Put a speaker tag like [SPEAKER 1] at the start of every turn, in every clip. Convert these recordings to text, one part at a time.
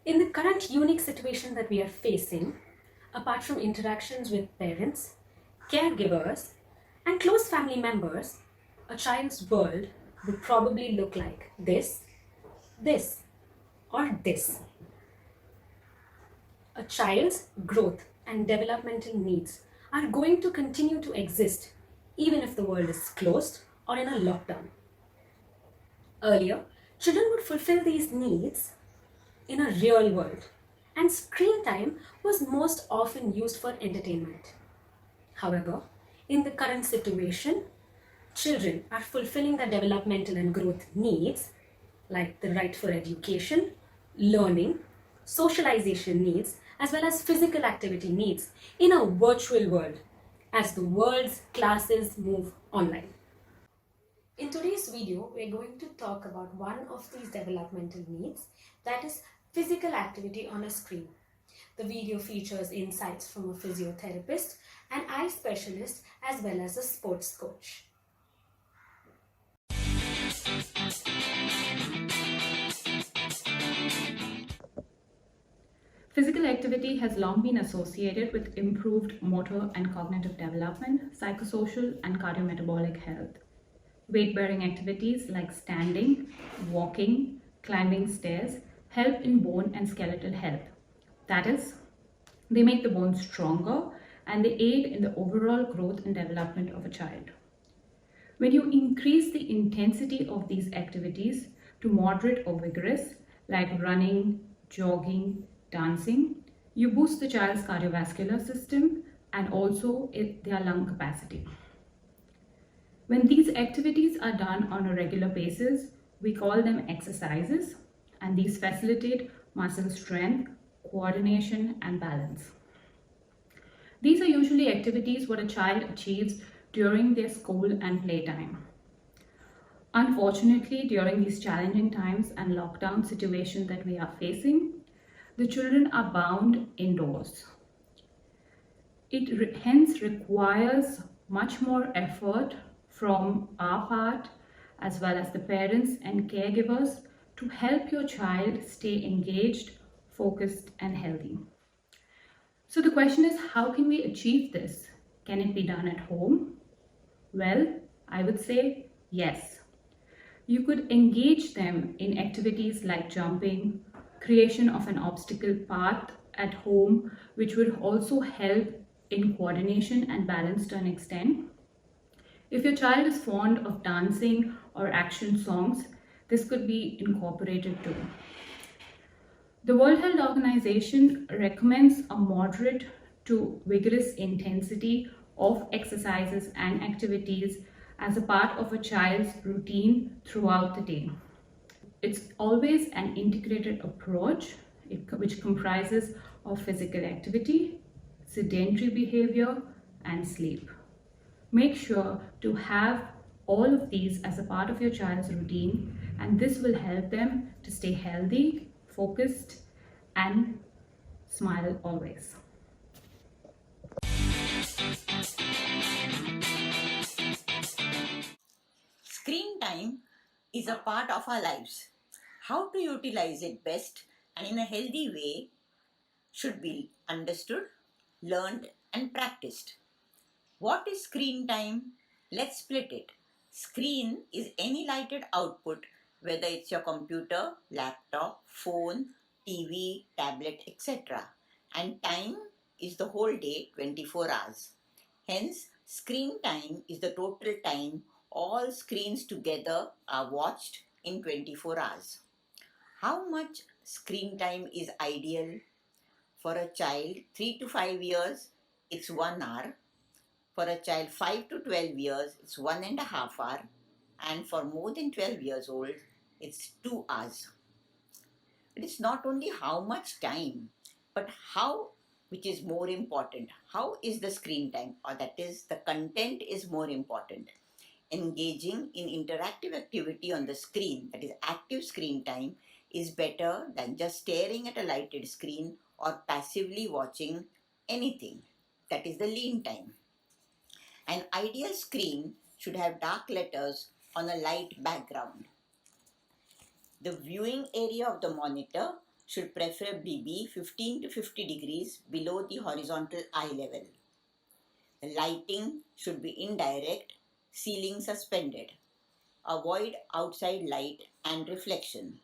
[SPEAKER 1] In the current unique situation that we are facing, apart from interactions with parents, caregivers, and close family members, a child's world would probably look like this, or this. A child's growth and developmental needs are going to continue to exist even if the world is closed or in a lockdown. Earlier, children would fulfill these needs in a real world, and screen time was most often used for entertainment. However, in the current situation, children are fulfilling their developmental and growth needs, like the right for education, learning, socialization needs, as well as physical activity needs in a virtual world as the world's classes move online. In today's video, we're going to talk about one of these developmental needs, that is physical activity on a screen. The video features insights from a physiotherapist, an eye specialist, as well as a sports coach.
[SPEAKER 2] Physical activity has long been associated with improved motor and cognitive development, psychosocial and cardiometabolic health. Weight-bearing activities like standing, walking, climbing stairs help in bone and skeletal health. That is, they make the bones stronger and they aid in the overall growth and development of a child. When you increase the intensity of these activities to moderate or vigorous, like running, jogging, dancing, you boost the child's cardiovascular system and also their lung capacity. When these activities are done on a regular basis, we call them exercises, and these facilitate muscle strength, coordination, and balance. These are usually activities what a child achieves during their school and playtime. Unfortunately, during these challenging times and lockdown situation that we are facing, the children are bound indoors. It hence requires much more effort from our part as well as the parents and caregivers to help your child stay engaged, focused, and healthy. So the question is, how can we achieve this? Can it be done at home? Well, I would say yes. You could engage them in activities like jumping, creation of an obstacle path at home, which would also help in coordination and balance to an extent. If your child is fond of dancing or action songs, this could be incorporated too. The World Health Organization recommends a moderate to vigorous intensity of exercises and activities as a part of a child's routine throughout the day. It's always an integrated approach which comprises of physical activity, sedentary behavior, and sleep. Make sure to have all of these as a part of your child's routine, and this will help them to stay healthy, focused, and smile always.
[SPEAKER 3] Screen time is a part of our lives. How to utilize it best and in a healthy way should be understood, learned, and practiced. What is screen time? Let's split it. Screen is any lighted output, whether it's your computer, laptop, phone, TV, tablet, etc. And time is the whole day, 24 hours. Hence, screen time is the total time all screens together are watched in 24 hours. How much screen time is ideal? For a child 3 to 5 years, it's 1 hour. For a child 5 to 12 years, it's 1.5 hours. And for more than 12 years old, it's 2 hours. It is not only how much time, but how, which is more important. How is the screen time? Or that is, the content is more important. Engaging in interactive activity on the screen, that is active screen time, is better than just staring at a lighted screen or passively watching anything. That is the lean time. An ideal screen should have dark letters on a light background. The viewing area of the monitor should preferably be 15 to 50 degrees below the horizontal eye level. The lighting should be indirect, ceiling suspended. Avoid outside light and reflection.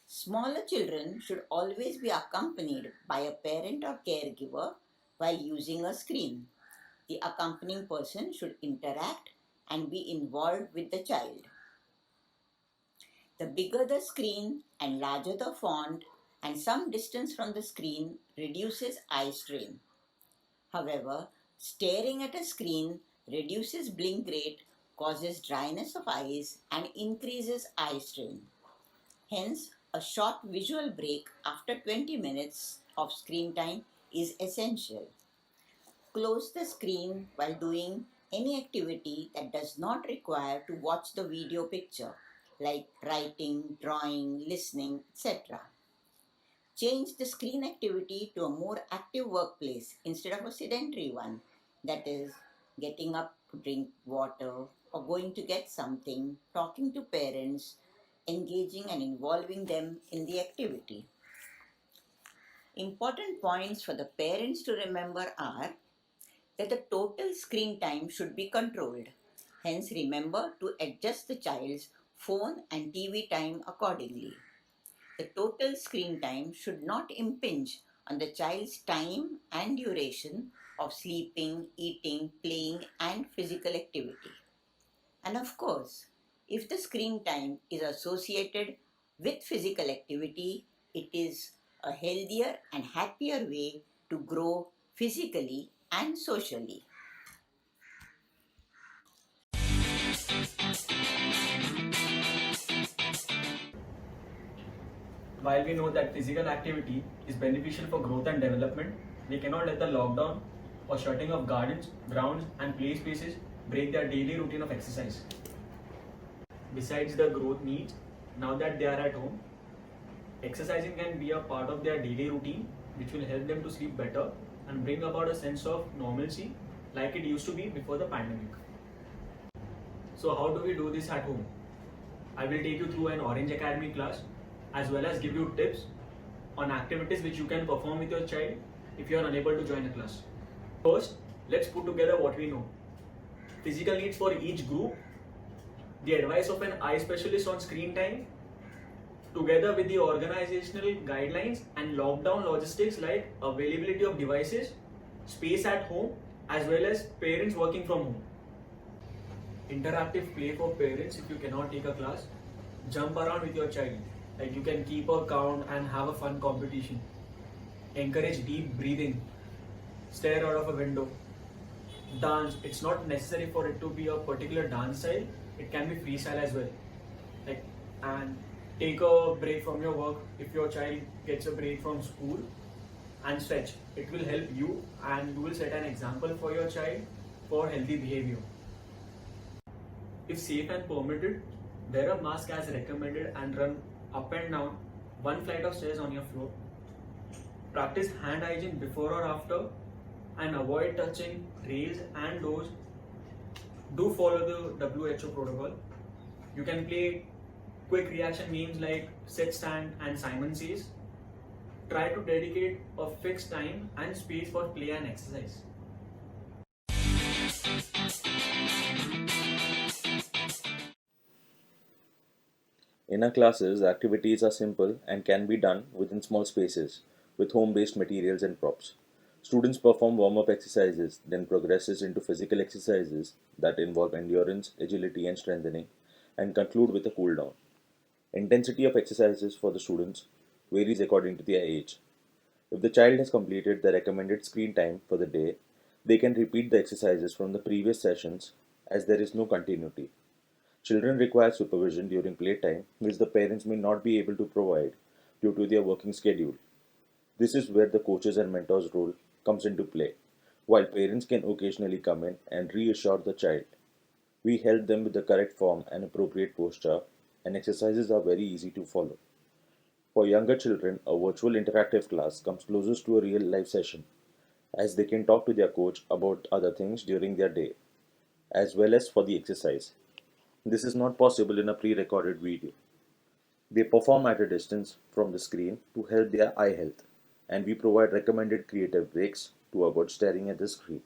[SPEAKER 3] Smaller children should always be accompanied by a parent or caregiver while using a screen. The accompanying person should interact and be involved with the child. The bigger the screen and larger the font and some distance from the screen reduces eye strain. However, staring at a screen reduces blink rate, causes dryness of eyes, and increases eye strain. Hence, a short visual break after 20 minutes of screen time is essential. Close the screen while doing any activity that does not require to watch the video picture, like writing, drawing, listening, etc. Change the screen activity to a more active workplace instead of a sedentary one, that is, getting up to drink water or going to get something, talking to parents, engaging and involving them in the activity. Important points for the parents to remember are that the total screen time should be controlled. Hence, remember to adjust the child's phone and TV time accordingly. The total screen time should not impinge on the child's time and duration of sleeping, eating, playing, and physical activity. And of course, if the screen time is associated with physical activity, it is a healthier and happier way to grow physically and socially.
[SPEAKER 4] While we know that physical activity is beneficial for growth and development, we cannot let the lockdown or shutting of gardens, grounds, and play spaces break their daily routine of exercise. Besides the growth needs, now that they are at home, exercising can be a part of their daily routine, which will help them to sleep better and bring about a sense of normalcy like it used to be before the pandemic. So, how do we do this at home? I will take you through an Orange Academy class as well as give you tips on activities which you can perform with your child if you are unable to join a class. First, let's put together what we know. Physical needs for each group, the advice of an eye specialist on screen time, together with the organizational guidelines and lockdown logistics like availability of devices, space at home, as well as parents working from home. Interactive play for parents if you cannot take a class. Jump around with your child, like you can keep a count and have a fun competition. Encourage deep breathing. Stare out of a window. Dance. It's not necessary for it to be a particular dance style. It can be freestyle as well. Like, and take a break from your work if your child gets a break from school, and stretch. It will help you and you will set an example for your child for healthy behavior. If safe and permitted, wear a mask as recommended and run up and down one flight of stairs on your floor. Practice hand hygiene before or after and avoid touching rails and doors. Do follow the WHO protocol. You can play quick reaction games like Sit, Stand and Simon Says. Try to dedicate a fixed time and space for play and exercise.
[SPEAKER 5] In our classes, activities are simple and can be done within small spaces with home-based materials and props. Students perform warm-up exercises, then progresses into physical exercises that involve endurance, agility and strengthening, and conclude with a cool down. Intensity of exercises for the students varies according to their age. If the child has completed the recommended screen time for the day, they can repeat the exercises from the previous sessions as there is no continuity. Children require supervision during playtime, which the parents may not be able to provide due to their working schedule. This is where the coaches and mentors role comes into play, while parents can occasionally come in and reassure the child. We help them with the correct form and appropriate posture, and exercises are very easy to follow. For younger children, a virtual interactive class comes closest to a real life session, as they can talk to their coach about other things during their day, as well as for the exercise. This is not possible in a pre recorded video. They perform at a distance from the screen to help their eye health, and we provide recommended creative breaks to avoid staring at the screen.